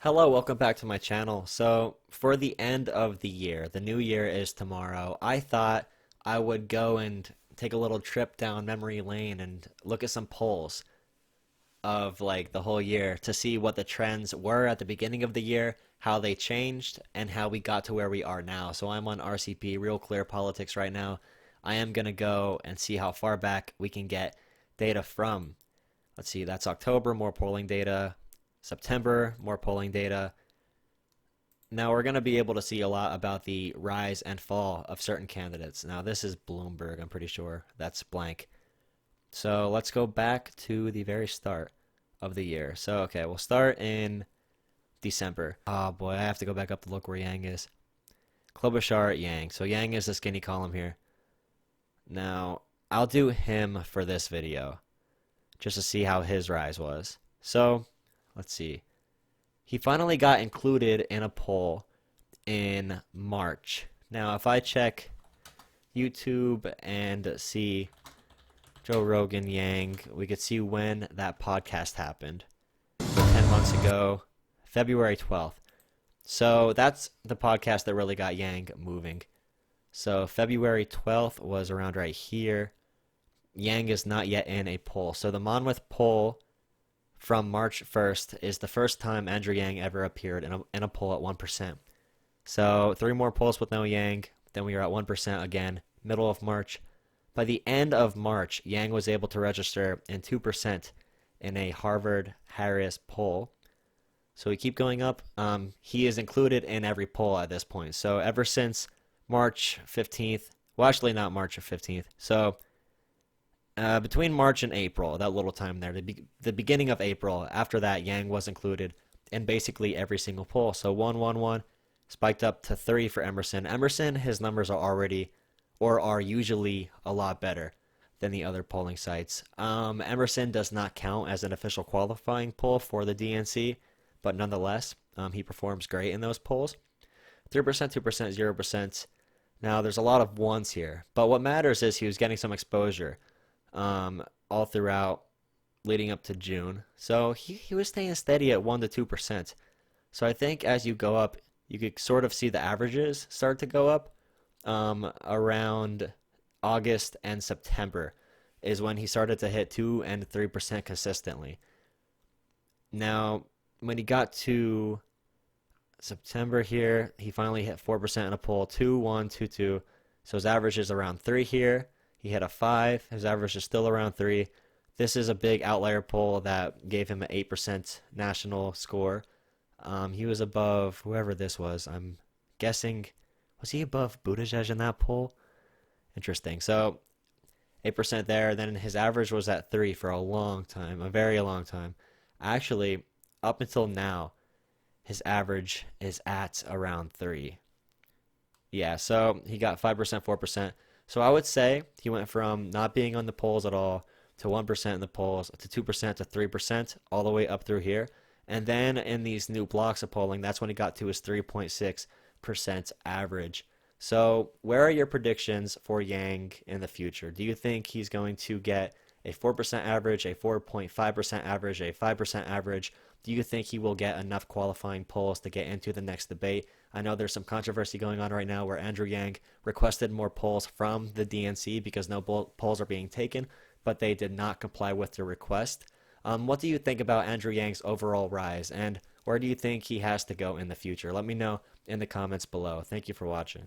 Hello, welcome back to my channel. So, for the end of the year, the new year is tomorrow. I thought I would go and take a little trip down memory lane and look at some polls of like the whole year to see what the trends were at the beginning of the year, how they changed, and how we got to where we are now. So, I'm on RCP, Real Clear Politics right now. I am going to go and see how far back we can get data from. Let's see, that's October, more polling data. September, more polling data. Now we're going to be able to see a lot about the rise and fall of certain candidates. Now this is Bloomberg, I'm pretty sure. That's blank. So let's go back to the very start of the year. So, okay, we'll start in December. Oh boy, I have to go back up to look where Yang is. Klobuchar, Yang. So Yang is the skinny column here. Now, I'll do him for this video, just to see how his rise was. So, let's see. He finally got included in a poll in March. Now, if I check YouTube and see Joe Rogan, Yang, we could see when that podcast happened. 10 months ago, February 12th. So that's the podcast that really got Yang moving. So February 12th was around right here. Yang is not yet in a poll. So the Monmouth poll from March 1st is the first time Andrew Yang ever appeared in a poll at 1%. So 3 more polls with no Yang, then we are at 1% again, middle of March. By the end of March, Yang was able to register in 2% in a Harvard-Harris poll. So we keep going up. He is included in every poll at this point. So ever since March 15th, well actually not March 15th, so between March and April, that little time there, the beginning of April, after that, Yang was included in basically every single poll. So 1, 1, 1, spiked up to 3 for Emerson. Emerson, his numbers are already, or are usually, a lot better than the other polling sites. Emerson does not count as an official qualifying poll for the DNC, but nonetheless, he performs great in those polls. 3%, 2%, 0%. Now, there's a lot of ones here, but what matters is he was getting some exposure all throughout leading up to June. So he was staying steady at 1 to 2%. So I think as you go up, you could sort of see the averages start to go up around August and September is when he started to hit 2 and 3% consistently. Now, when he got to September here, he finally hit 4% in a poll, 2, 1, 2, 2. So his average is around 3 here. He hit a 5. His average is still around 3. This is a big outlier poll that gave him an 8% national score. He was above whoever this was. I'm guessing, was he above Buttigieg in that poll? Interesting. So 8% there. Then his average was at 3 for a long time, a very long time. Actually, up until now, his average is at around 3. Yeah, so he got 5%, 4%. So I would say he went from not being on the polls at all to 1% in the polls to 2% to 3% all the way up through here. And then in these new blocks of polling, that's when he got to his 3.6% average. So where are your predictions for Yang in the future? Do you think he's going to get a 4% average, a 4.5% average, a 5% average? Do you think he will get enough qualifying polls to get into the next debate? I know there's some controversy going on right now where Andrew Yang requested more polls from the DNC because no polls are being taken, but they did not comply with the request. What do you think about Andrew Yang's overall rise, and where do you think he has to go in the future? Let me know in the comments below. Thank you for watching.